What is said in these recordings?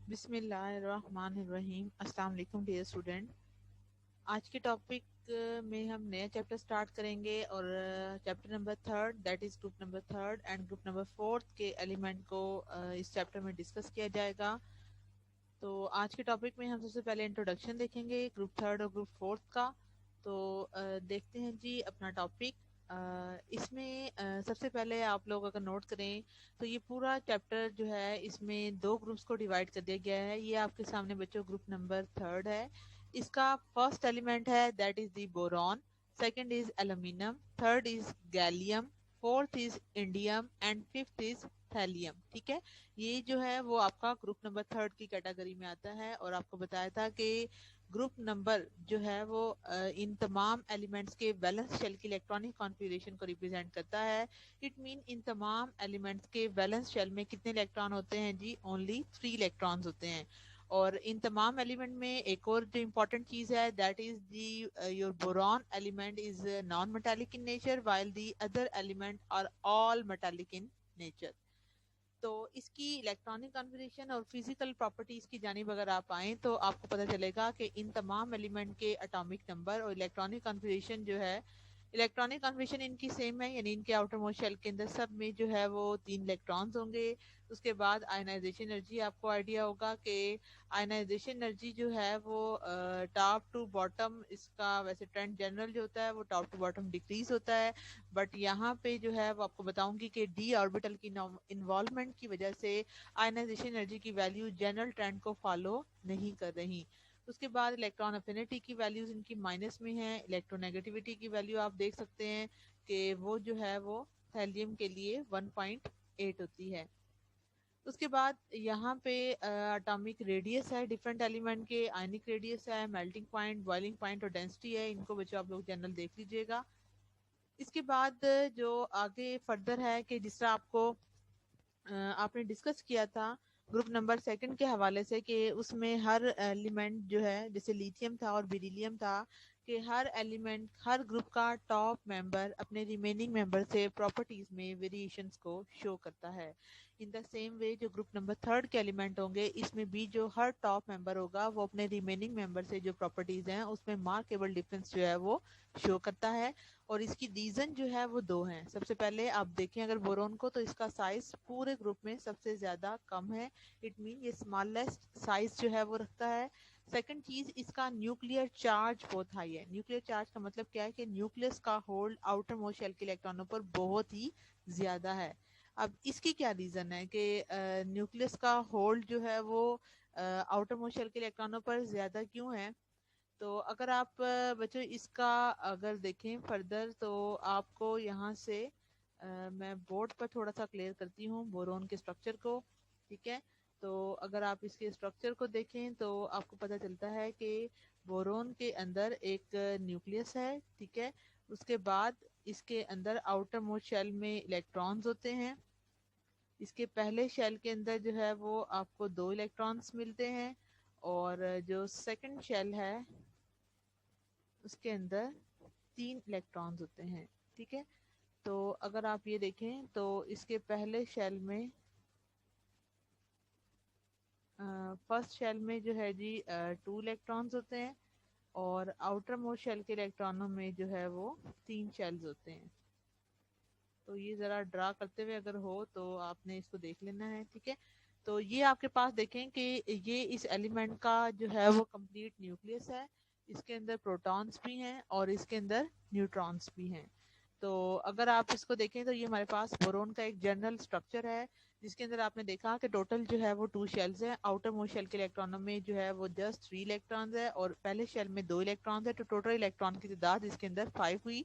बिस्मिल्लाहिर्रहमानिर्रहीम। अस्सलाम वालेकुम डियर स्टूडेंट। आज के टॉपिक में हम नया चैप्टर स्टार्ट करेंगे और chapter number third that is group number third and group number fourth के एलिमेंट को इस चैप्टर में डिस्कस किया जाएगा। तो आज के टॉपिक में हम सबसे पहले इंट्रोडक्शन देखेंगे ग्रुप थर्ड और ग्रुप फोर्थ का। तो देखते हैं जी अपना टॉपिक। इसमें सबसे पहले आप लोग अगर नोट करें तो ये पूरा चैप्टर जो है इसमें दो ग्रुप्स को डिवाइड कर दिया गया है। ये आपके सामने बच्चों ग्रुप नंबर थर्ड है। इसका फर्स्ट एलिमेंट है that is the boron, second is aluminium, third is gallium, fourth is indium and fifth is thallium. ठीक है, ये जो है वो आपका ग्रुप नंबर थर्ड की कैटेगरी में आता है। और आपको बताया था कि ग्रुप नंबर जो है वो इन तमाम एलिमेंट्स के वैलेंस शेल की इलेक्ट्रॉनिक कॉन्फ़िगरेशन को रिप्रेजेंट करता है। इट मीन इन तमाम एलिमेंट्स के वैलेंस शेल में कितने इलेक्ट्रॉन होते हैं जी? ओनली 3 इलेक्ट्रॉन्स होते हैं। और इन तमाम एलिमेंट में एक और जो इम्पोर्टेंट चीज है that is the your boron element is non metallic in nature while the other element are all metallic in nature. तो इसकी इलेक्ट्रॉनिक कॉन्फ़िगरेशन और फिजिकल प्रॉपर्टीज की जानिब अगर आप आए तो आपको पता चलेगा कि इन तमाम एलिमेंट के एटॉमिक नंबर और इलेक्ट्रॉनिक कॉन्फ़िगरेशन जो है, इलेक्ट्रॉनिक कॉन्फ़िगरेशन इनकी सेम है, यानी इनके आउटर मोस्ट शेल के अंदर सब में जो है वो 3 इलेक्ट्रॉन्स होंगे। उसके बाद आयनाइजेशन एनर्जी आपको आइडिया होगा कि आयनाइजेशन एनर्जी जो है वो टॉप टू बॉटम, इसका वैसे ट्रेंड जनरल जो होता है वो टॉप टू बॉटम डिक्रीज होता है। बट यहाँ पे जो है वो आपको बताऊंगी कि डी ऑर्बिटल की इन्वॉल्वमेंट की वजह से आयनाइजेशन एनर्जी की वैल्यू जनरल ट्रेंड को फॉलो नहीं कर रही। उसके बाद इलेक्ट्रॉन अफिनिटी की वैल्यूज इनकी माइनस में है। इलेक्ट्रोनेगेटिविटी की वैल्यू आप देख सकते हैं कि वो जो है वो थैलियम के लिए 1.8 होती है। उसके बाद यहाँ पे एटॉमिक रेडियस है डिफरेंट एलिमेंट के, आयनिक रेडियस है, मेल्टिंग पॉइंट, बॉइलिंग पॉइंट और डेंसिटी है। इनको बच्चों आप लोग जनरल देख लीजिएगा। इसके बाद जो आगे फर्दर है कि जिस तरह आपको आपने डिस्कस किया था ग्रुप नंबर सेकंड के हवाले से कि उसमें हर एलिमेंट जो है जैसे लिथियम था और बेरिलियम था कि हर एलिमेंट हर ग्रुप का टॉप मेंबर अपने रिमेनिंग मेंबर से प्रॉपर्टीज में वेरिएशंस को शो करता है। इन द सेम वे जो ग्रुप नंबर थर्ड के एलिमेंट होंगे इसमें भी जो हर टॉप मेंबर होगा वो अपने रिमेनिंग मेंबर से जो प्रॉपर्टीज हैं उसमें मार्केबल डिफरेंस जो है वो शो करता है। और इसकी रीजन जो है वो दो हैं। सबसे पहले आप देखें अगर बोरोन को तो इसका साइज पूरे ग्रुप में सबसे ज्यादा कम है। इट मीन ये स्मॉलेस्ट साइज जो है वो रखता है। सेकंड चीज, इसका न्यूक्लियर चार्ज बहुत हाई है। न्यूक्लियर चार्ज का मतलब क्या है कि न्यूक्लियस का होल्ड आउटर मोस्ट शेल के इलेक्ट्रॉनों पर बहुत ही ज्यादा है। अब इसकी क्या रीजन है कि न्यूक्लियस का होल्ड जो है वो आउटर मोस्ट शेल के इलेक्ट्रॉनों पर ज्यादा क्यों है? तो अगर आप बच्चों इसका अगर देखें फर्दर तो आपको यहाँ से मैं बोर्ड पर थोड़ा सा क्लियर करती हूँ बोरोन के स्ट्रक्चर को। ठीक है, तो अगर आप इसके स्ट्रक्चर को देखें तो आपको पता चलता है कि बोरोन के अंदर एक न्यूक्लियस है। ठीक है, उसके बाद इसके अंदर आउटर मोस्ट शेल में इलेक्ट्रॉन्स होते हैं। इसके पहले शेल के अंदर जो है वो आपको 2 इलेक्ट्रॉन्स मिलते हैं और जो सेकंड शेल है उसके अंदर 3 इलेक्ट्रॉन्स होते हैं। ठीक है, तो अगर आप ये देखें तो इसके पहले शेल में फर्स्ट शेल में जो है जी 2 इलेक्ट्रॉन्स होते हैं और आउटर मोस्ट शेल के इलेक्ट्रॉनों में जो है वो 3 शेल्स होते हैं। तो ये जरा ड्रा करते हुए अगर हो तो आपने इसको देख लेना है। ठीक है, तो ये आपके पास देखें कि ये इस एलिमेंट का जो है वो कंप्लीट न्यूक्लियस है। इसके अंदर प्रोटॉन्स भी हैं और इसके अंदर न्यूट्रॉन्स भी हैं। तो अगर आप इसको देखें तो ये हमारे पास बोरोन का एक जनरल स्ट्रक्चर है जिसके अंदर आपने देखा कि टोटल जो है वो 2 शेल्स है। आउटर मोस्ट शेल के इलेक्ट्रॉनों में जो है वो जस्ट 3 इलेक्ट्रॉन्स है और पहले शेल में 2 इलेक्ट्रॉन्स है। तो टोटल इलेक्ट्रॉन की तादाद इसके अंदर 5 हुई।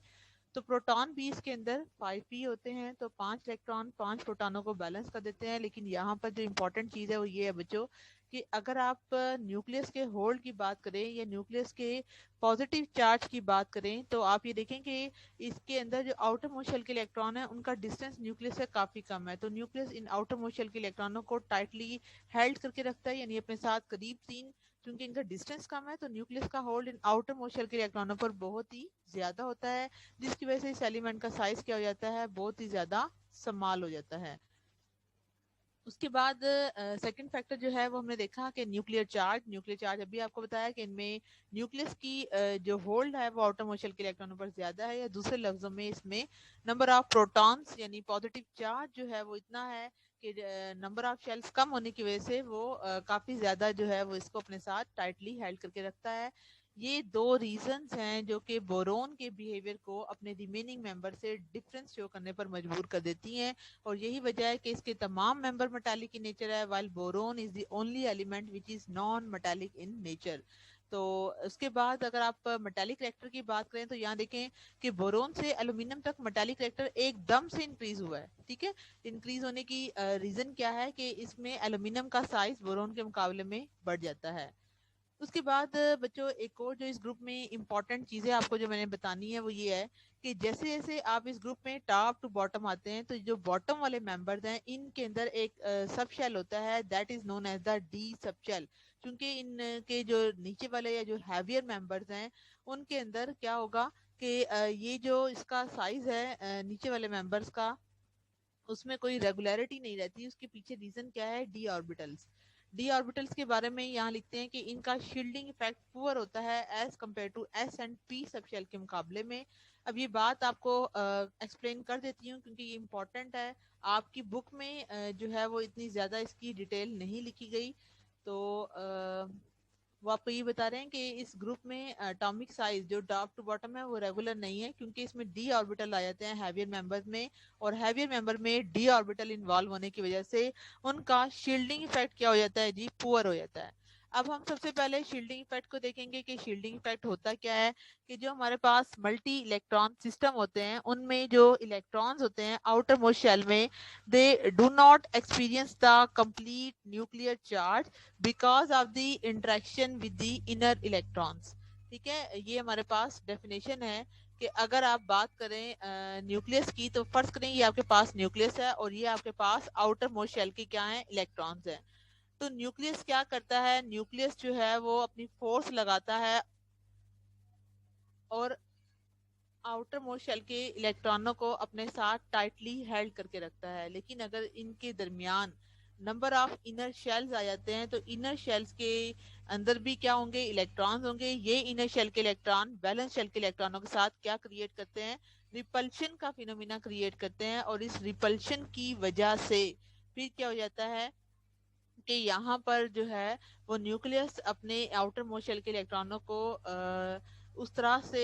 तो प्रोटॉन भी इसके अंदर 5p होते हैं। तो 5 इलेक्ट्रॉन 5 प्रोटॉनों को बैलेंस कर देते हैं। लेकिन यहाँ पर जो इम्पोर्टेंट चीज है वो ये है बच्चों कि अगर आप न्यूक्लियस के होल्ड की बात करें या न्यूक्लियस के पॉजिटिव चार्ज की बात करें तो आप ये देखें कि इसके अंदर जो आउटर मोस्ट शेल के इलेक्ट्रॉन है उनका डिस्टेंस न्यूक्लियस से काफी कम है। तो न्यूक्लियस इन आउटर मोस्ट शेल के इलेक्ट्रॉनों को टाइटली हेल्ड करके रखता है, यानी अपने साथ करीब 3। क्योंकि इनका डिस्टेंस कम है तो न्यूक्लियस का होल्ड इन आउटर मोस्ट शेल के इलेक्ट्रॉनों पर बहुत ही ज्यादा होता है, जिसकी वजह से इस एलिमेंट का साइज क्या हो जाता है, बहुत ही ज्यादा स्मॉल हो जाता है। उसके बाद सेकंड फैक्टर जो है वो हमने देखा कि न्यूक्लियर चार्ज अभी आपको बताया कि इनमें न्यूक्लियस की जो होल्ड है वो आउटर मोस्ट शेल के इलेक्ट्रॉनों पर ज्यादा है, या दूसरे लफ्जों में इसमें नंबर ऑफ प्रोटॉन्स यानी पॉजिटिव चार्ज जो है वो इतना है कि नंबर ऑफ शेल्स कम होने की वजह से वो काफी ज्यादा जो है वो इसको अपने साथ टाइटली हेल्ड करके रखता है। ये दो रीजंस हैं जो कि बोरोन के बिहेवियर को अपने रिमेनिंग मेंबर से डिफरेंस शो करने पर मजबूर कर देती हैं, और यही वजह है कि इसके तमाम मेंबर मेटालिक in नेचर है, while boron is the only element which is non metallic in nature. तो उसके बाद अगर आप मेटालिक रिएक्टर की बात करें तो यहाँ देखें कि बोरोन से एल्यूमिनियम तक मेटालिक रिएक्टर एकदम से इंक्रीज हुआ है। ठीक है, इंक्रीज होने की रीजन क्या है कि इसमें एल्यूमिनियम का साइज बोरोन के मुकाबले में बढ़ जाता है। उसके बाद बच्चों एक और जो इस ग्रुप में इंपॉर्टेंट चीजें आपको जो मैंने बतानी है वो ये है कि जैसे जैसे आप इस ग्रुप में टॉप टू बॉटम आते हैं तो जो बॉटम वाले मेंबर्स हैं इनके अंदर एक सब शेल होता है, that is known as the d sub shell. क्योंकि इनके जो नीचे वाले या जो हैवियर मेंबर्स हैं उनके अंदर क्या होगा कि ये जो इसका साइज है नीचे वाले मेंबर्स का, उसमें कोई रेगुलरिटी नहीं रहती। उसके पीछे रीजन क्या है? D orbitals. डी ऑर्बिटल्स के बारे में यहाँ लिखते हैं कि इनका शील्डिंग इफेक्ट पुअर होता है as compare to s and p subshell के मुकाबले में। अब ये बात आपको एक्सप्लेन कर देती हूँ क्योंकि ये इंपॉर्टेंट है। आपकी बुक में जो है वो इतनी ज्यादा इसकी डिटेल नहीं लिखी गई। तो वो आपको ये बता रहे हैं कि इस ग्रुप में एटॉमिक साइज जो टॉप टू बॉटम है वो रेगुलर नहीं है, क्योंकि इसमें डी ऑर्बिटल आ जाते हैं हैवियर मेंबर्स में, और हैवियर मेंबर में डी ऑर्बिटल इन्वॉल्व होने की वजह से उनका शील्डिंग इफेक्ट क्या हो जाता है जी? पुअर हो जाता है। अब हम सबसे पहले शील्डिंग इफेक्ट को देखेंगे कि शील्डिंग इफेक्ट होता क्या है। कि जो हमारे पास मल्टी इलेक्ट्रॉन सिस्टम होते हैं उनमें जो इलेक्ट्रॉन्स होते हैं आउटर मोस्ट शेल में, they do not experience the complete nuclear charge because of the interaction with the inner electrons. ठीक है, ये हमारे पास डेफिनेशन है कि अगर आप बात करें न्यूक्लियस की, तो फर्स्ट करें ये आपके पास न्यूक्लियस है और ये आपके पास आउटर मोस्ट शेल की क्या है? इलेक्ट्रॉन्स है। तो न्यूक्लियस क्या करता है? न्यूक्लियस जो है वो अपनी फोर्स लगाता है और आउटर मोस्ट शेल के इलेक्ट्रॉनों को अपने साथ टाइटली हेल्ड करके रखता है। लेकिन अगर इनके दरमियान नंबर ऑफ इनर शेल्स आ जाते हैं तो इनर शेल्स के अंदर भी क्या होंगे? इलेक्ट्रॉन्स होंगे। ये इनर शेल के इलेक्ट्रॉन वैलेंस शेल के इलेक्ट्रॉनों के साथ क्या क्रिएट करते हैं? रिपल्शन का फिनोमिना क्रिएट करते हैं, और इस रिपल्शन की वजह से फिर क्या हो जाता है कि यहाँ पर जो है वो न्यूक्लियस अपने आउटर मोस्ट शेल के इलेक्ट्रॉनों को उस तरह से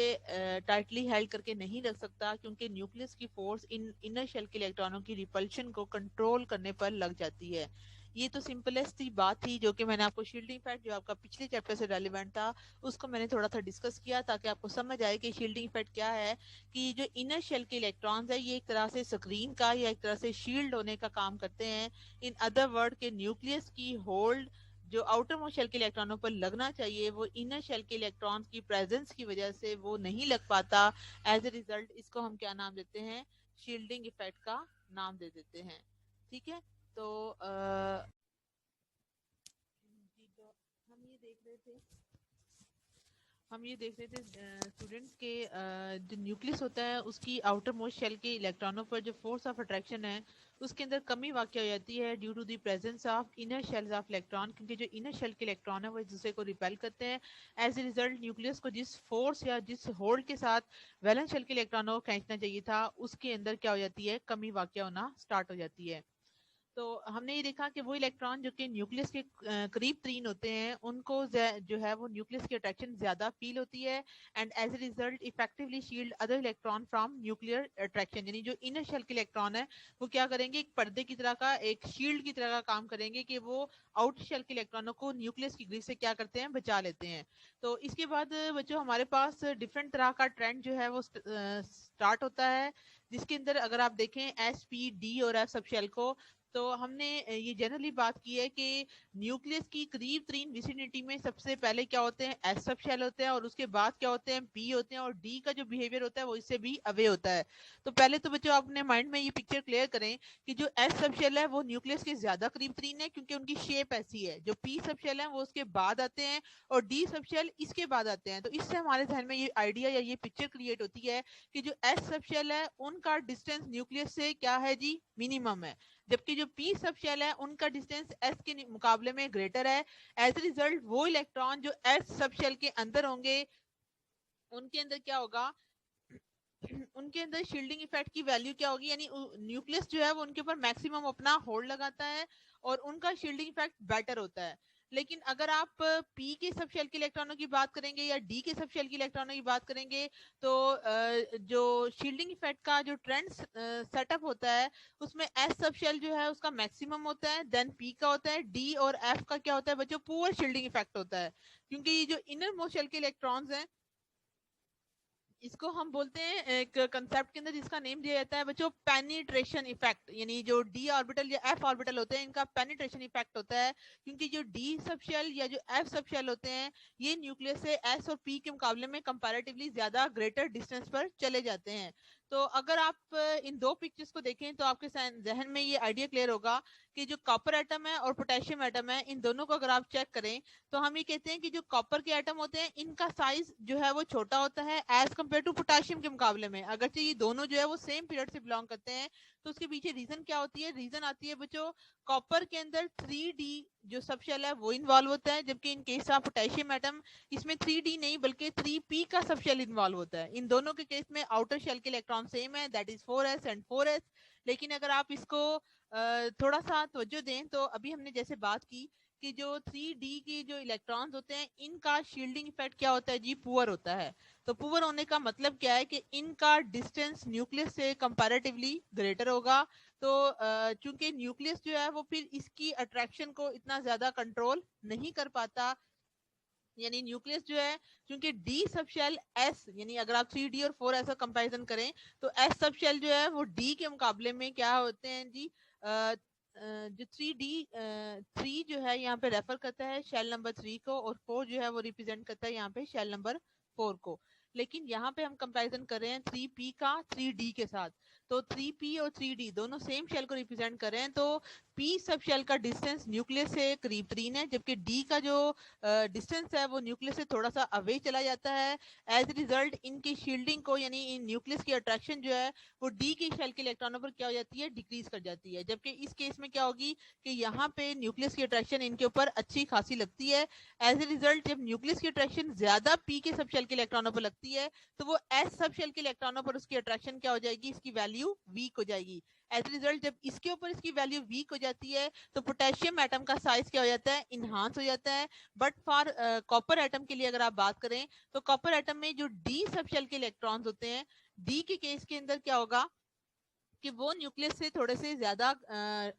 टाइटली हेल्ड करके नहीं रख सकता, क्योंकि न्यूक्लियस की फोर्स इन इनर शेल के इलेक्ट्रॉनों की रिपल्शन को कंट्रोल करने पर लग जाती है। ये तो सिंपलेस्ट सी बात थी जो कि मैंने आपको शील्डिंग इफेक्ट जो आपका पिछले चैप्टर से रेलिवेंट था उसको मैंने थोड़ा सा डिस्कस किया ताकि आपको समझ आए कि शील्डिंग इफेक्ट क्या है। कि जो इनर शेल के इलेक्ट्रॉन्स है ये एक तरह से स्क्रीन का या एक तरह से शील्ड होने का काम करते हैं। इन अदर वर्ड के न्यूक्लियस की होल्ड जो आउटर मोस्ट शेल के इलेक्ट्रॉनों पर लगना चाहिए वो इनर शेल के इलेक्ट्रॉन्स की प्रेजेंस की वजह से वो नहीं लग पाता। एज ए रिजल्ट इसको हम क्या नाम देते हैं? शील्डिंग इफेक्ट का नाम दे देते हैं। ठीक है, तो जी, तो हम ये देख रहे थे स्टूडेंट्स के जो न्यूक्लियस होता है उसकी आउटर मोस्ट शेल के इलेक्ट्रॉनों पर जो फोर्स ऑफ अट्रैक्शन है उसके अंदर कमी वाक़ हो जाती है due to the presence of inner shells of electron, क्योंकि जो इनर शेल के इलेक्ट्रॉन है वो एक दूसरे को रिपेल करते हैं। एज ए रिजल्ट न्यूक्लियस को जिस फोर्स या जिस होल्ड के साथ वैलेंस शेल के इलेक्ट्रॉनों को खींचना चाहिए था उसके अंदर क्या हो जाती है? कमी वाक़ होना स्टार्ट हो जाती है। तो हमने ये देखा कि वो इलेक्ट्रॉन जो कि न्यूक्लियस के करीब तरीन होते हैं उनको जो है वो न्यूक्लियस की अट्रैक्शन ज्यादा फील होती है, and as a result effectively shield other electron from nuclear attraction. यानी जो इनर शेल के इलेक्ट्रॉन है वो क्या करेंगे? एक पर्दे की तरह का, एक शील्ड की तरह का काम करेंगे कि वो आउटर शेल के इलेक्ट्रॉनों को न्यूक्लियस की ग्रिड से क्या करते हैं? बचा लेते हैं। तो इसके बाद बच्चों हमारे पास डिफरेंट तरह का ट्रेंड जो है वो स्टार्ट होता है, जिसके अंदर अगर आप देखें एस पी डी और एफ सब शेल को, तो हमने ये जनरली बात की है कि न्यूक्लियस की करीब तरीन विसिनिटी में सबसे पहले क्या होते हैं? एस सब शेल होते हैं, और उसके बाद क्या होते हैं? पी होते हैं, और डी का जो बिहेवियर होता है वो इससे भी अवे होता है। तो पहले तो बच्चों अपने माइंड में ये पिक्चर क्लियर करें कि जो एस सब शेल है वो न्यूक्लियस के ज्यादा करीब तरीन है क्योंकि उनकी शेप ऐसी है। जो पी सब शेल है वो उसके बाद आते हैं, और डी सब शेल इसके बाद आते हैं। तो इससे हमारे जहन में ये आइडिया या ये पिक्चर क्रिएट होती है कि जो एस सब शेल है उनका डिस्टेंस न्यूक्लियस से क्या है जी? मिनिमम है। जबकि जो p सब शेल है उनका डिस्टेंस s के मुकाबले में ग्रेटर है। एज ए रिजल्ट वो इलेक्ट्रॉन जो s सब शेल के अंदर होंगे उनके अंदर क्या होगा, उनके अंदर शील्डिंग इफेक्ट की वैल्यू क्या होगी, यानी न्यूक्लियस जो है वो उनके ऊपर मैक्सिमम अपना होल्ड लगाता है और उनका शील्डिंग इफेक्ट बेटर होता है। लेकिन अगर आप p के सब शेल के इलेक्ट्रॉनों की बात करेंगे या d के सब शेल के इलेक्ट्रॉनों की बात करेंगे तो जो शील्डिंग इफेक्ट का जो ट्रेंड सेटअप होता है उसमें s सब शेल जो है उसका मैक्सिमम होता है, देन p का होता है, d और f का क्या होता है बच्चों, पुअर शील्डिंग इफेक्ट होता है। क्योंकि ये जो इनर मोस्ट शेल के इलेक्ट्रॉन्स हैं इसको हम बोलते हैं एक कंसेप्ट के अंदर जिसका नेम दिया जाता है बच्चों पेनिट्रेशन इफेक्ट, यानी जो डी ऑर्बिटल या एफ ऑर्बिटल होते हैं इनका पेनिट्रेशन इफेक्ट होता है। क्योंकि जो डी सब शेल या जो एफ सब शेल होते हैं ये न्यूक्लियस से एस और पी के मुकाबले में कंपैरेटिवली ज्यादा ग्रेटर डिस्टेंस पर चले जाते हैं। तो अगर आप इन दो पिक्चर्स को देखें तो आपके जहन में ये आइडिया क्लियर होगा कि जो कॉपर एटम है और पोटेशियम एटम है इन दोनों को अगर आप चेक करें तो हम ये कहते हैं कि जो कॉपर के एटम होते हैं इनका साइज जो है वो छोटा होता है एज कम्पेयर टू पोटेशियम के मुकाबले में। अगरचे ये दोनों जो है वो सेम पीरियड से बिलोंग करते हैं तो उसके पीछे रीजन क्या होती है, रीजन आती है बच्चों कॉपर के अंदर 3D जो सब शेल है वो इन्वॉल्व होता है, जबकि in case of potassium atom इसमें 3D नहीं बल्कि 3p का सब शेल इन्वॉल्व होता है। इन दोनों के केस में आउटर शेल के इलेक्ट्रॉन सेम है, that is 4s and 4s। लेकिन अगर आप इसको थोड़ा सा तवज्जो दें तो अभी हमने जैसे बात की कि जो 3D के जो इलेक्ट्रॉन्स होते हैं इनका शील्डिंग इफेक्ट क्या होता है जी, पुअर होता है। तो पुअर होने का मतलब क्या है कि इनका डिस्टेंस न्यूक्लियस से कंपैरेटिवली ग्रेटर होगा। तो चूंकि न्यूक्लियस जो है वो फिर इसकी अट्रैक्शन को इतना ज्यादा कंट्रोल नहीं कर पाता, यानी न्यूक्लियस जो है क्योंकि डी सब शेल एस, यानी अगर आप 3D और 4s का कंपैरिजन करें तो एस सब शेल जो है वो डी के मुकाबले में क्या होते हैं जी, जो 3 जो है यहाँ पे रेफर करता है शेल नंबर 3 को और 4 जो है वो रिप्रेजेंट करता है यहाँ पे शेल नंबर 4 को। लेकिन यहाँ पे हम कंपैरिजन कर रहे हैं 3p का 3d के साथ। तो 3p और 3d दोनों सेम शेल को रिप्रेजेंट कर रहे हैं तो p सब शेल का डिस्टेंस न्यूक्लियस से करीब 3 है, जबकि d का जो डिस्टेंस है वो न्यूक्लियस से थोड़ा सा अवे चला जाता है। एज रिजल्ट इनकी शील्डिंग को यानी इन न्यूक्लियस की अट्रैक्शन जो है वो डी की शेल के इलेक्ट्रॉनों पर क्या हो जाती है, डिक्रीज कर जाती है। जबकि इस केस में क्या होगी कि यहाँ पे न्यूक्लियस की अट्रैक्शन इनके ऊपर अच्छी खासी लगती है। एज ए रिजल्ट जब न्यूक्लियस की अट्रैक्शन ज्यादा पी के सब शेल के इलेक्ट्रॉनों पर लगती है तो वो एस सब शेल के इलेक्ट्रॉनों पर उसकी अट्रैक्शन क्या हो जाएगी, इसकी वैल्यू वीक हो जाएगी। एज रिजल्ट जब इसके ऊपर इसकी वैल्यू वीक हो जाती है तो पोटेशियम एटम का साइज क्या हो जाता है, इनहांस हो जाता है। बट फॉर कॉपर एटम के लिए अगर आप बात करें तो कॉपर एटम में जो डी सब शेल के इलेक्ट्रॉन्स होते हैं डी के केस के अंदर क्या होगा कि वो न्यूक्लियस से थोड़े से ज्यादा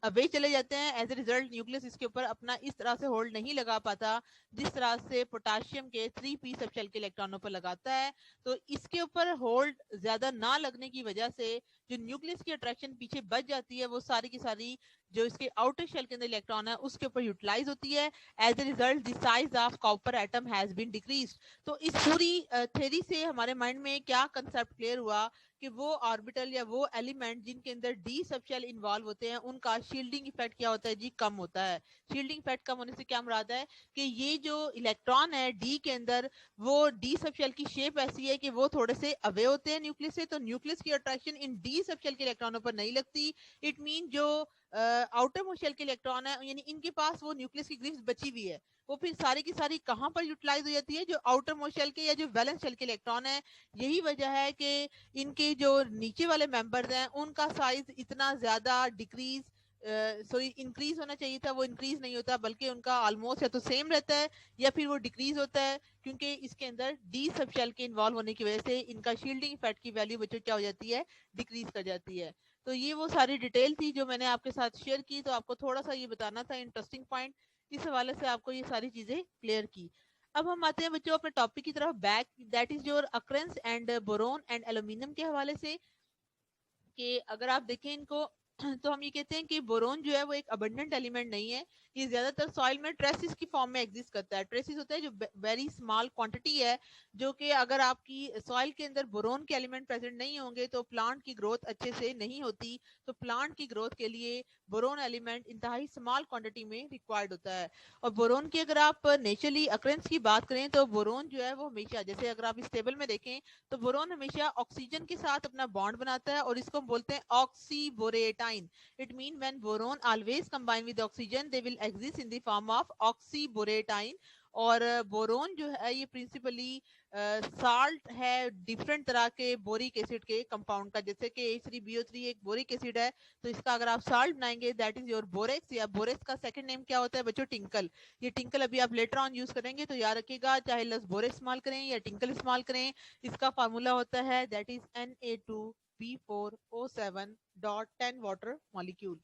अवे चले जाते हैं। एज ए रिजल्ट न्यूक्लियस इसके ऊपर अपना इस तरह से होल्ड नहीं लगा पाता जिस तरह से पोटेशियम के 3p सब शेल के इलेक्ट्रॉनों पर लगाता है। तो इसके ऊपर होल्ड ज्यादा ना लगने की वजह से जो न्यूक्लियस की अट्रैक्शन पीछे बच जाती है वो सारी की सारी जो इसके आउटर शेल के अंदर इलेक्ट्रॉन है उसके ऊपर यूटिलाइज होती है। As a result the size of copper atom has been decrease. तो इस पूरी थ्योरी से हमारे माइंड में क्या कंसेप्ट क्लियर हुआ कि वो ऑर्बिटल या वो एलिमेंट जिनके अंदर डी सब शेल इन्वॉल्व होते हैं उनका शील्डिंग इफेक्ट क्या होता है जी, कम होता है। शील्डिंग इफेक्ट कम होने से क्या मुराद है कि ये जो इलेक्ट्रॉन है डी के अंदर वो डी सब शेल की शेप ऐसी है कि वो थोड़े से अवे होते हैं न्यूक्लियस से, तो न्यूक्लियस की अट्रैक्शन इन डी सब शेल के इलेक्ट्रॉनों पर नहीं लगती। इट मीन जो आउटर मोस्ट शेल के इलेक्ट्रॉन है यानी इनके पास वो न्यूक्लियस की ग्रिप्स बची हुई है, वो फिर सारी की सारी कहाँ पर यूटिलाइज हो जाती है, जो आउटर मोस्ट शेल के या जो वैलेंस शेल के इलेक्ट्रॉन है। यही वजह है कि इनके जो नीचे वाले मेंबर्स हैं उनका साइज इतना ज्यादा डिक्रीज सॉरी इंक्रीज होना चाहिए था, वो इंक्रीज नहीं होता बल्कि उनका ऑलमोस्ट या तो सेम रहता है या फिर वो डिक्रीज होता है, क्योंकि इसके अंदर डी सब शेल के इन्वॉल्व होने की वजह से इनका शील्डिंग इफेक्ट की वैल्यू बच्चों क्या हो जाती है, डिक्रीज कर जाती है। तो ये वो सारी डिटेल थी जो मैंने आपके साथ शेयर की, तो आपको थोड़ा सा ये बताना था इंटरेस्टिंग पॉइंट, इस हवाले से आपको ये सारी चीजें क्लियर की। अब हम आते हैं बच्चों अपने टॉपिक की तरफ back, that is your occurrence and boron and aluminium के हवाले से। कि अगर आप देखें इनको तो हम ये कहते हैं कि बोरोन जो है वो एक अबंडेंट एलिमेंट नहीं है, ये ज्यादातर सॉइल में ट्रेसिस की फॉर्म में एग्जिस्ट करता है। ट्रेसिस होता है जो वेरी स्मॉल क्वांटिटी है, जो कि अगर आपकी सॉइल के अंदर बोरोन के एलिमेंट प्रेजेंट नहीं होंगे तो प्लांट की ग्रोथ अच्छे से नहीं होती। तो प्लांट की ग्रोथ के लिए बोरोन एलिमेंट इंतहाई स्मॉल क्वांटिटी में रिक्वायर्ड होता है। और बोरोन की अगर आप नेचुरली अकरेंस की बात करें तो बोरोन जो है वो हमेशा, जैसे अगर आप इस टेबल में देखें तो बोरोन हमेशा ऑक्सीजन के साथ अपना बॉन्ड बनाता है और इसको हम बोलते हैं ऑक्सीबोरेटाइन। It mean when boron always combine with oxygen they will exist in the form of ऑक्सीबोरेटाइन। और बोरोन जो है ये प्रिंसिपली साल्ट है डिफरेंट तरह के बोरिक एसिड के कंपाउंड का, जैसे कि H3BO3 एक बोरिक एसिड है, तो इसका अगर आप साल्ट बनाएंगे दैट इज योर बोरेक्स, या बोरेक्स का सेकंड नेम क्या होता है बच्चों? टिंकल। ये टिंकल अभी आप लेटर ऑन यूज करेंगे तो याद रखिएगा, चाहे लस बोरेक्स इस्तेमाल करें या टिंकल इस्तेमाल करें, इसका फार्मूला होता है that is Na2B4O7.10 water molecule.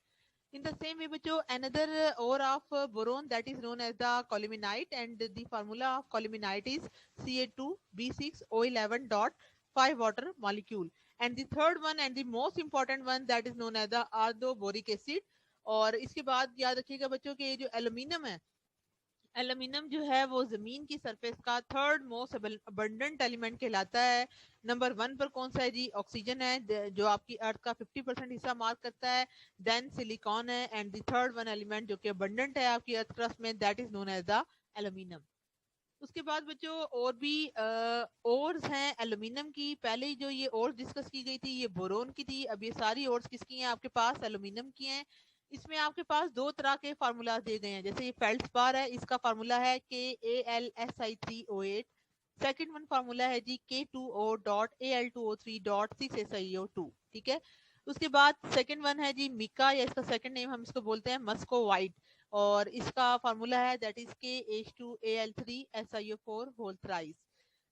In the same way, बच्चों, another ore of boron that is known as the columenite, and the formula of columenite is Ca2B6O11.5 water molecule. And the third one and the most important one that is known as the ardoboric acid. और इसके बाद याद रखिएगा बच्चों कि ये जो aluminium है, एल्यूमिनियम जो है वो जमीन की सरफेस का थर्ड मोस्ट अबंडेंट एलिमेंट कहलाता है। नंबर 1 पर कौन सा है जी? ऑक्सीजन है, जो आपकी अर्थ का 50% हिस्सा मार्क करता है। देन सिलिकॉन है, and the third one element जो कि अबंडेंट है आपकी अर्थ क्रस्ट में, that is known as the aluminium. उसके बाद बच्चों और भी ओर्स हैं एल्यूमिनियम की। पहले जो ये ओर्स डिस्कस की गई थी ये बोरोन की थी, अब ये सारी ओर्स किसकी हैं आपके पास? एल्यूमिनियम की हैं। इसमें आपके पास दो तरह के फार्मूला दिए गए हैं, जैसे ये फेल्ड्सपार है, इसका फार्मूला है KAlSi3O8। सेकंड वन फार्मूला है जी K2O.Al2O3.6SiO2, ठीक है। उसके बाद सेकंड वन है जी मिका, या इसका सेकंड नेम हम इसको बोलते हैं मस्को वाइट, और इसका फार्मूला है that is KH2Al3SiO4 whole thrice.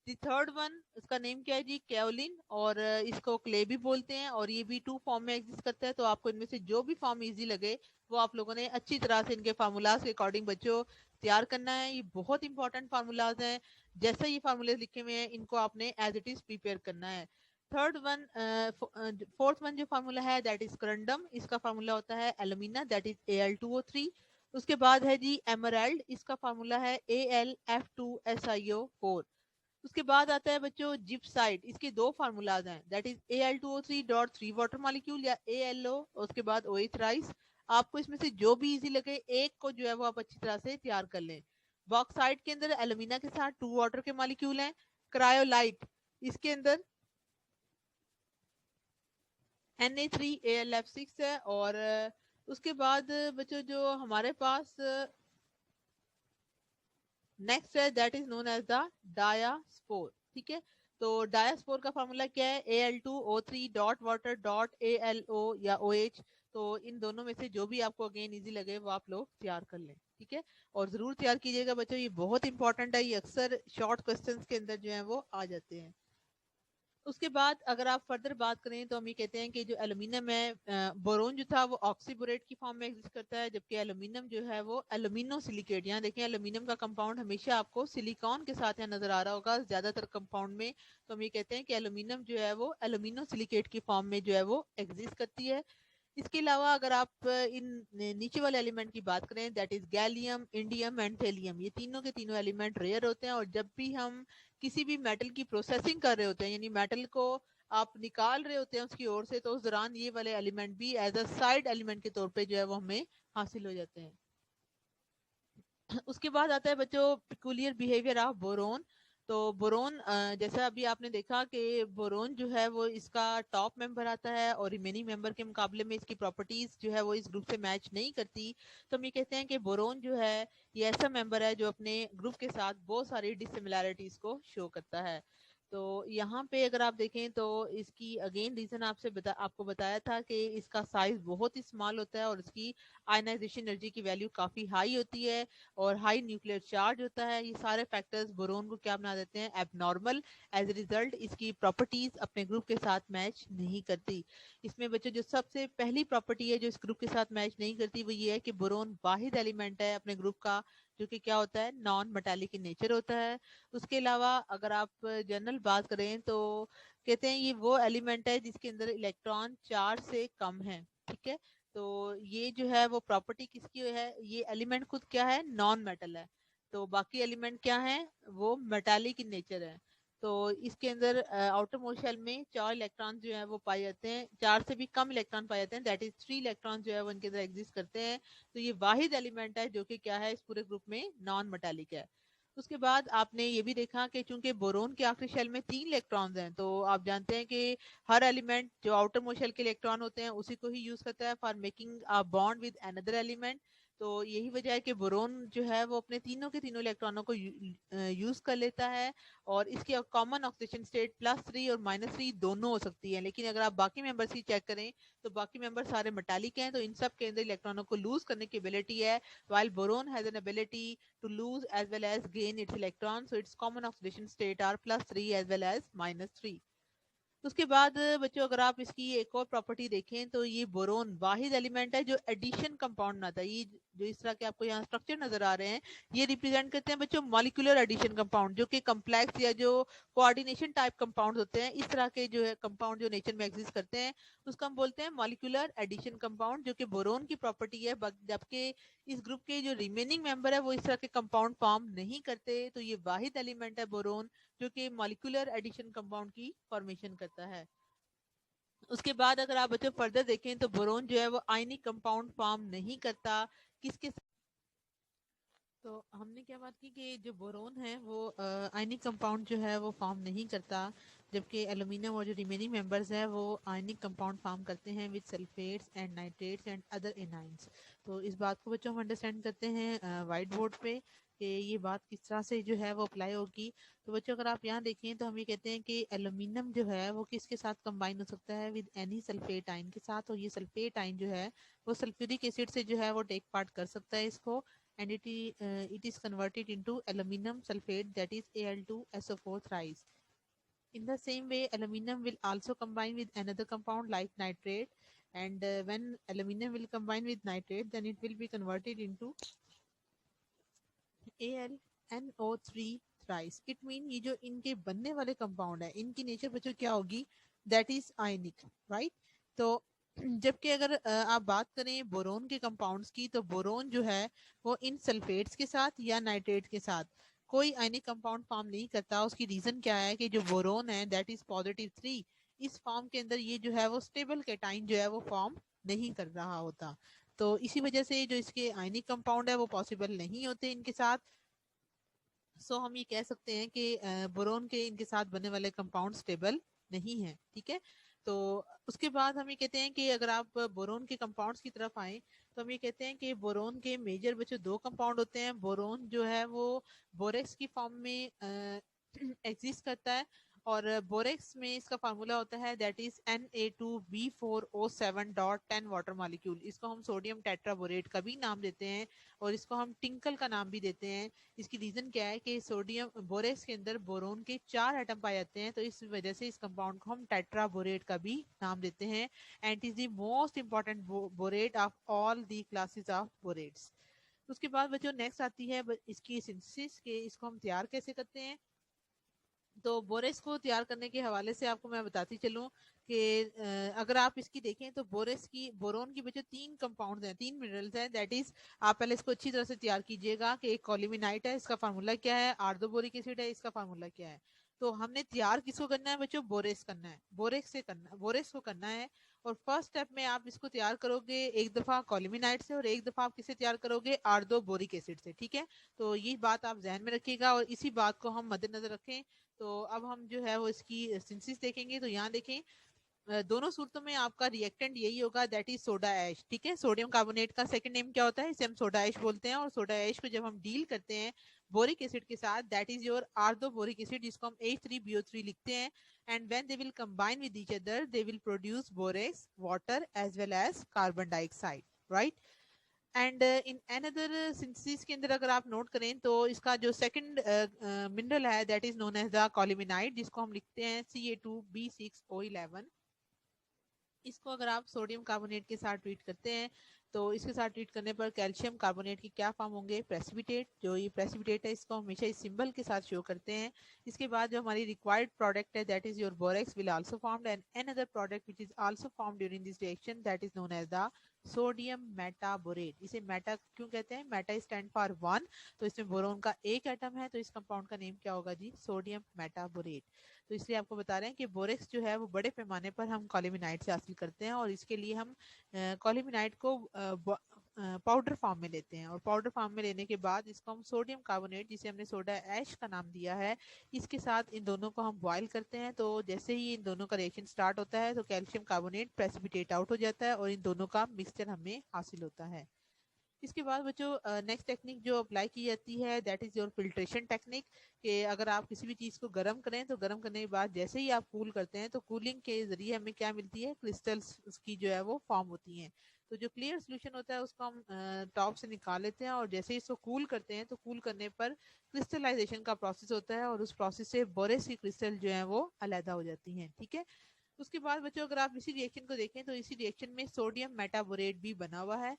The third one, इसका नेम क्या है जी? केओलिन, और इसको क्ले भी बोलते हैं, और ये भी 2 फॉर्म में एग्जिस्ट करता है। तो आपको इनमें से जो भी फॉर्म इजी लगे वो आप लोगों ने अच्छी तरह से इनके फार्मूलाज के अकॉर्डिंग बच्चों तैयार करना है। ये बहुत इंपॉर्टेंट फार्मूलाज हैं, जैसे ये फार्मूले लिखे हुए हैं इनको आपने एज इट इज प्रिपेयर करना है। थर्ड वन, फोर्थ वन जो फार्मूला है दैट इज करंडम, इसका फार्मूला होता है एल्यूमिना, दैट इज Al2O3। उसके बाद है जी एमराल्ड, इसका फार्मूला है Al F2SiO4। उसके बाद आता है बच्चों जिप्साइड, इसके दो फार्मूलाज हैं, that is Al2O3.3 water molecule या ALO, उसके बाद OH राइस। आपको इसमें से जो भी इजी लगे एक को जो है वो आप अच्छी तरह से तैयार कर लें। बॉक्साइड के अंदर एल्यूमिना के साथ 2 वाटर के मॉलिक्यूल हैं। क्रायोलाइट, इसके अंदर Na3AlF6 है। और उसके बाद बच्चों जो हमारे पास नेक्स्ट है that is known as the diaspore, ठीक है। तो डायास्पोर का फार्मूला क्या है? Al2O3.water.ALO या OH। तो इन दोनों में से जो भी आपको अगेन इजी लगे वो आप लोग तैयार कर लें, ठीक है। और जरूर तैयार कीजिएगा बच्चों, ये बहुत इंपॉर्टेंट है, ये अक्सर शॉर्ट क्वेश्चंस के अंदर जो है वो आ जाते हैं। उसके बाद अगर आप फर्दर बात करें तो हम ये कहते हैं कि जो एल्यूमिनियम है, बोरोन जो था वो ऑक्सीबोरेट की फॉर्म में एग्जिस्ट करता है, जबकि एल्यूमिनियम जो है वो एल्यूमिनो सिलिकेट। यहाँ देखें एल्यूमिनियम का कंपाउंड हमेशा आपको सिलिकॉन के साथ यहाँ नजर आ रहा होगा ज्यादातर कंपाउंड में। तो हम ये कहते हैं कि एल्यूमिनियम जो है वो एल्यूमिनो सिलिकेट की फॉर्म में जो है वो एग्जिस्ट करती है। इसके अलावा अगर आप इन नीचे वाले एलिमेंट की बात करें that is gallium, indium and thallium, ये तीनों के तीनों एलिमेंट रेयर होते हैं। और जब भी हम किसी भी मेटल की प्रोसेसिंग कर रहे होते हैं, यानी मेटल को आप निकाल रहे होते हैं उसकी ओर से, तो उस दौरान ये वाले एलिमेंट भी एज अ साइड एलिमेंट के तौर पे जो है वो हमें हासिल हो जाते हैं। उसके बाद आता है बच्चों पिकुलियर बिहेवियर ऑफ बोरोन। तो बोरोन जैसा अभी आपने देखा कि बोरोन जो है वो इसका टॉप मेंबर आता है और रिमेनिंग मेंबर के मुकाबले में इसकी प्रॉपर्टीज जो है वो इस ग्रुप से मैच नहीं करती। तो हम ये कहते हैं कि बोरोन जो है ये ऐसा मेंबर है जो अपने ग्रुप के साथ बहुत सारी डिसिमिलैरिटीज को शो करता है। तो यहाँ पे अगर आप देखें तो इसकी अगेन रीजन आपको बताया था कि इसका साइज बहुत ही स्मॉल होता है और इसकी आयनाइजेशन एनर्जी की वैल्यू काफी हाई होती है और हाई न्यूक्लियर चार्ज होता है। ये सारे फैक्टर्स बोरोन को क्या बना देते हैं? एबनॉर्मल। एज ए रिजल्ट इसकी प्रॉपर्टीज अपने ग्रुप के साथ मैच नहीं करती। इसमें बच्चों जो सबसे पहली प्रॉपर्टी है जो इस ग्रुप के साथ मैच नहीं करती वो ये है कि बोरोन वाहिद एलिमेंट है अपने ग्रुप का जो कि क्या होता है? नॉन मेटालिक इन नेचर होता है। उसके अलावा अगर आप जनरल बात करें तो कहते हैं ये वो एलिमेंट है जिसके अंदर इलेक्ट्रॉन 4 से कम है, ठीक है। तो ये जो है वो प्रॉपर्टी किसकी है, ये एलिमेंट खुद क्या है, नॉन मेटल है। तो बाकी एलिमेंट क्या है, वो मेटालिक इन नेचर है। तो इसके अंदर आउटर मोस्ट शेल में 4 इलेक्ट्रॉन जो है वो पाए जाते हैं, 4 से भी कम इलेक्ट्रॉन पाए जाते हैं, दैट इज 3 इलेक्ट्रॉन जो है वो इनके अंदर एग्जिस्ट करते हैं। तो ये वाहिद एलिमेंट है जो कि क्या है, इस पूरे ग्रुप में नॉन मेटालिक है। उसके बाद आपने ये भी देखा कि चूंकि बोरोन के आखिरी शेल में 3 इलेक्ट्रॉन्स हैं, तो आप जानते हैं कि हर एलिमेंट जो आउटर मोस्ट शेल के इलेक्ट्रॉन होते हैं उसी को ही यूज करता है for making a bond with another element. तो यही वजह है कि बोरोन जो है वो अपने तीनों के तीनों इलेक्ट्रॉनों को यूज कर लेता है। और इसकी कॉमन ऑक्सीडेशन स्टेट +3 और -3 दोनों हो सकती है। लेकिन अगर आप बाकी मेंबर्स की चेक करें तो बाकी मेंबर सारे मेटालिक हैं, तो इन सब के अंदर इलेक्ट्रॉनों को लूज करने की एबिलिटी है, while boron has an ability to lose as well as gain its electrons, so its common oxidation state are +3 as well as -3। उसके बाद बच्चों अगर आप इसकी एक और प्रॉपर्टी देखें तो ये बोरोन वाहिद एलिमेंट है जो एडिशन कंपाउंड बनाता है। ये जो इस तरह के आपको यहाँ स्ट्रक्चर नजर आ रहे हैं, ये रिप्रेजेंट करते हैं बच्चों मॉलिक्यूलर एडिशन कंपाउंड, जो कि कम्प्लेक्स या जो कोऑर्डिनेशन टाइप कंपाउंड होते हैं, इस तरह के जो है कंपाउंड जो नेचर में एग्जिस्ट करते हैं उसको हम बोलते हैं मॉलिक्यूलर एडिशन कंपाउंड, जो कि बोरोन की प्रॉपर्टी है। जबकि इस ग्रुप के जो रिमेनिंग मेंबर है वो इस तरह के कंपाउंड फॉर्म नहीं करते। तो ये वाहिद एलिमेंट है बोरोन जो कि मॉलिक्यूलर एडिशन कंपाउंड की फॉर्मेशन करता है। उसके बाद अगर आप बच्चों फर्दर देखें तो बोरोन जो है वो आयनिक कंपाउंड फॉर्म नहीं करता। किसके तो हमने क्या बात की कि जो बोरोन है वो आयनिक कंपाउंड जो है वो फॉर्म नहीं करता, जबकि एल्यूमिनियम और जो रिमेनिंग मेंबर्स है वो आयनिक कंपाउंड फॉर्म करते हैं with sulphates and nitrates and other anions. तो इस बात को बच्चों हम अंडरस्टैंड करते हैं वाइट बोर्ड पे कि ये बात किस तरह से जो है वो अप्लाई होगी। तो बच्चों अगर आप यहाँ देखें तो हम ये कहते हैं कि एल्यूमिनियम जो है वो किसके साथ कंबाइन हो सकता है, विद एनी सल्फेट आयन के साथ। और ये सल्फेट आयन जो है वो सल्फ्यूरिक एसिड से जो है वो टेक पार्ट कर सकता है इसको, and it is converted into aluminum sulfate, that is Al2SO4 thrice. In the same way, aluminum will also combine with another compound like nitrate, and when aluminum will combine with nitrate, then it will be converted into AlNO3 thrice. It mean ये जो इनके बनने वाले compound है इनकी nature बच्चों क्या होगी, दैट इज आयनिक, राइट। तो जबकि अगर आप बात करें बोरोन के कंपाउंड्स की, तो बोरोन जो है वो इन सल्फेट्स के साथ या नाइट्रेट के साथ कोई आयनिक कंपाउंड फॉर्म नहीं करता। उसकी रीजन क्या है कि जो बोरोन है दैट इज +3, इस फॉर्म के अंदर ये जो है वो स्टेबल कैटाइन जो है वो फॉर्म नहीं कर रहा होता। तो इसी वजह से जो इसके आयनिक कंपाउंड है वो पॉसिबल नहीं होते इनके साथ। सो हम ये कह सकते हैं कि बोरोन के इनके साथ बनने वाले कंपाउंड स्टेबल नहीं है, ठीक है। तो उसके बाद हम ये कहते हैं कि अगर आप बोरोन के कंपाउंड्स की तरफ आए तो हम ये कहते हैं कि बोरोन के मेजर बच्चों 2 कंपाउंड होते हैं। बोरोन जो है वो बोरेक्स की फॉर्म में एग्जिस्ट करता है, और बोरेक्स में इसका फार्मूला होता है that is Na2B4O7.10 water molecule. इसको हम सोडियम टेट्राबोरेट का भी नाम देते हैं और इसको हम टिंकल का नाम भी देते हैं। इसकी रीजन क्या है कि सोडियम बोरेक्स के अंदर बोरोन के 4 एटम पाए जाते हैं, तो इस वजह से इस कंपाउंड को हम टेट्राबोरेट का भी नाम देते हैं। And it is the most important borate of all the classes of बोरेट्स। उसके बाद बच्चों नेक्स्ट आती है इसकी सिंथेसिस के इसको हम तैयार कैसे करते हैं। तो बोरेस को तैयार करने के हवाले से आपको मैं बताती चलूं कि अगर आप इसकी देखें तो बोरेस की बोरोन की बच्चों 3 कंपाउंड्स हैं, 3 मिनरल्स हैं, दैट इज आप पहले इसको अच्छी तरह से तैयार कीजिएगा कि एक कॉल्यूमिनाइट है, इसका फार्मूला क्या है, आर्दोबोरिक एसिड है, इसका फार्मूला क्या है। तो हमने तैयार किसको करना है बच्चों, बोरेस करना है, बोरेक्स से करना बोरेस को करना है। और फर्स्ट स्टेप में आप इसको तैयार करोगे एक दफा कॉल्यूमिनाइट से और एक दफा आप किससे तैयार करोगे, आर्दोबोरिक एसिड से, ठीक है। तो ये बात आप जहन में रखिएगा और इसी बात को हम मद्देनजर रखें। तो अब हम जो है वो इसकी सिंथेसिस देखेंगे। तो यहाँ देखें दोनों सूरतों में आपका रिएक्टेंट यही होगा, दैट इज सोडा ऐश, ठीक है। सोडियम कार्बोनेट का सेकंड नेम क्या होता है, इसे हम सोडा ऐश बोलते हैं। और सोडा ऐश को जब हम डील करते हैं बोरिक एसिड के साथ, that is your orthoboric acid, जिसको हम H3BO3 लिखते हैं। And when they will combine with each other they will produce borax water as well as carbon dioxide, right. And in another synthesis के अंदर अगर आप नोट करें तो इसका जो सेकंड मिनरल है that is known as the colemanite, जिसको हम लिखते हैं Ca2B6O11। इसको अगर आप सोडियम कार्बोनेट के साथ ट्रीट करते हैं तो इसके साथ ट्रीट करने पर कैल्शियम कार्बोनेट की क्या फॉर्म होंगे, प्रेसिपिटेट। जो ये प्रेसिपिटेट है इसको हमेशा इस सिंबल के साथ शो करते हैं। इसके बाद जो हमारी रिक्वायर्ड प्रोडक्ट है that is your borax will also formed, and another product which is also formed during this reaction that is known as the sodium metaborate. इसे मेटा क्यों कहते हैं? मेटा स्टैंड फॉर वन, तो इसमें boron का एक atom है, तो इस कंपाउंड का नेम क्या होगा जी? Sodium metaborate. तो इसलिए आपको बता रहे हैं कि बोरेक्स जो है वो बड़े पैमाने पर हम कॉल्यूमिनाइट से हासिल करते हैं, और इसके लिए हम कॉल्यूमिनाइट को पाउडर फॉर्म में लेते हैं, और पाउडर फॉर्म में लेने के बाद इसको हम सोडियम कार्बोनेट, जिसे हमने सोडा ऐश का नाम दिया है, इसके साथ इन दोनों को हम बॉयल करते हैं। तो जैसे ही इन दोनों का रिएक्शन स्टार्ट होता है तो कैल्शियम कार्बोनेट प्रेसिपिटेट आउट हो जाता है और इन दोनों का मिक्सचर हमें हासिल होता है। इसके बाद बच्चों नेक्स्ट टेक्निक जो अप्लाई की जाती है that is your filtration technique. कि अगर आप किसी भी चीज को गर्म करें तो गर्म करने के बाद जैसे ही आप कूल करते हैं तो कूलिंग के जरिए हमें क्या मिलती है? क्रिस्टल्स की जो है वो फॉर्म होती हैं। तो जो क्लियर सोल्यूशन होता है उसको हम टॉप से निकाल लेते हैं, और जैसे ही इसको कूल करते हैं तो कूल करने पर क्रिस्टलाइजेशन का प्रोसेस होता है, और उस प्रोसेस से बोरेस की क्रिस्टल जो है वो अलहदा हो जाती हैं। ठीक है। उसके बाद बच्चों अगर आप इसी रिएक्शन को देखें तो इसी रिएक्शन में सोडियम मेटाबोरेट भी बना हुआ है,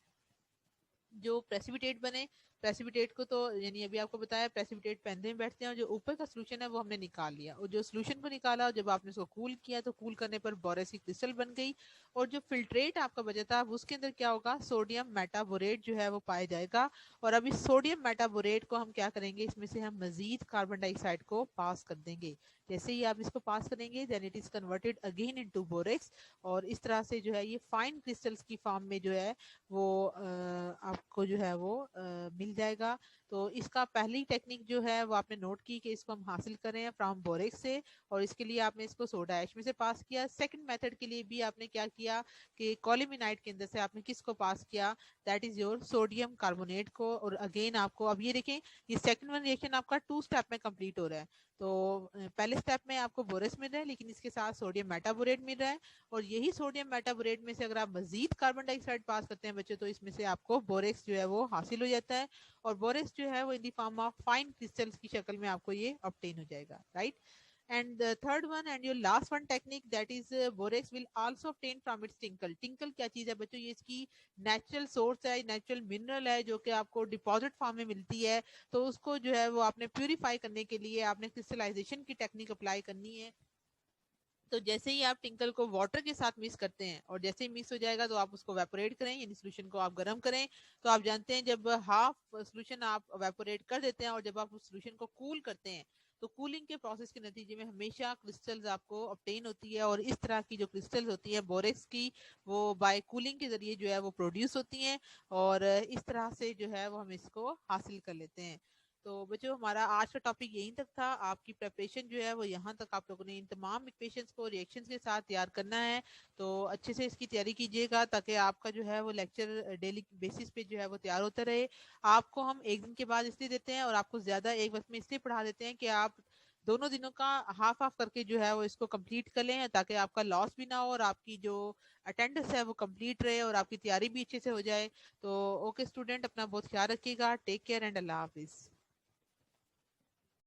जो प्रेसिपिटेट बने। प्रेसिपिटेट को तो यानी अभी आपको बताया प्रेसिपिटेट पेंधे में बैठते हैं, और जो ऊपर का सोल्यूशन है वो हमने निकाल लिया, और जो सोल्यूशन को निकाला और जब आपने उसको कूल किया तो कूल करने पर बोरेस की क्रिस्टल बन गई, और जो फिल्ट्रेट आपका बचा था अब उसके अंदर क्या होगा? सोडियम मेटाबोरेट जो है वो पाया जाएगा। और अब इस सोडियम मेटाबोरेट को हम क्या करेंगे? इसमें से हम मजीद कार्बन डाइऑक्साइड को पास कर देंगे। जैसे ही आप इसको पास करेंगे then it is converted again into borax, और इस तरह से जो है ये फाइन क्रिस्टल्स की फॉर्म में जो है वो आपको जो है वो मिल जाएगा। तो इसका पहली टेक्निक जो है वो आपने नोट की कि इसको हम हासिल करें फ्रॉम बोरेक्स से, और इसके लिए आपने इसको सोडा ऐश में से पास किया। सेकंड मेथड के लिए भी आपने क्या किया कि कॉल्यूमिनाइट के अंदर से आपने किसको पास किया? That is your sodium carbonate को। और अगेन आपको अब ये देखें, ये सेकंड वन रिएक्शन आपका टू स्टेप में कंप्लीट हो रहा है। तो पहले स्टेप में आपको बोरेस मिल रहा है, लेकिन इसके साथ सोडियम मेटाबोरेट मिल रहा है, और यही सोडियम मेटाबोरेट में से अगर आप मजीद कार्बन डाइऑक्साइड पास करते हैं बच्चों तो इसमें से आपको बोरेक्स जो है वो हासिल हो जाता है, और बोरेक्स जो है वो इन the form of fine crystals की शक्ल में आपको ये ऑब्टेन हो जाएगा, right. And the third one and your last one technique that is borax will also obtain from its tinkle। tinkle क्या चीज है बच्चों? ये इसकी नेचुरल सोर्स है, नेचुरल मिनरल है जो कि आपको डिपॉजिट फॉर्म में मिलती है। तो उसको जो है वो आपने प्यूरिफाई करने के लिए आपने क्रिस्टलाइजेशन की टेक्निक अप्लाई करनी है। तो जैसे ही आप टिंकल को वाटर के साथ मिक्स करते हैं और जैसे ही मिक्स हो जाएगा तो आप उसको वेपोरेट करें, यानी सोल्यूशन को आप गर्म करें। तो आप जानते हैं जब हाफ सोल्यूशन आप वेपोरेट कर देते हैं और जब आप उस सोल्यूशन को कूल करते हैं तो कूलिंग के प्रोसेस के नतीजे में हमेशा क्रिस्टल्स आपको ऑब्टेन होती है, और इस तरह की जो क्रिस्टल्स होती है बोरेक्स की वो बाय कूलिंग के जरिए जो है वो प्रोड्यूस होती हैं, और इस तरह से जो है वो हम इसको हासिल कर लेते हैं। तो बच्चों हमारा आज का टॉपिक यहीं तक था। आपकी प्रिपरेशन जो है वो यहाँ तक आप लोगों ने इन तमाम इक्वेशंस को रिएक्शंस के साथ तैयार करना है। तो अच्छे से इसकी तैयारी कीजिएगा ताकि आपका जो है वो लेक्चर डेली बेसिस पे जो है वो तैयार होता रहे। आपको हम एक दिन के बाद इसलिए देते हैं और आपको ज़्यादा एक वक्त में इसलिए पढ़ा देते हैं कि आप दोनों दिनों का हाफ हाफ करके जो है वो इसको कंप्लीट कर लें, ताकि आपका लॉस भी ना हो और आपकी जो अटेंडेंस है वो कंप्लीट रहे और आपकी तैयारी भी अच्छे से हो जाए। तो ओके स्टूडेंट, अपना बहुत ख्याल रखिएगा। टेक केयर एंड अल्लाह हाफिज़।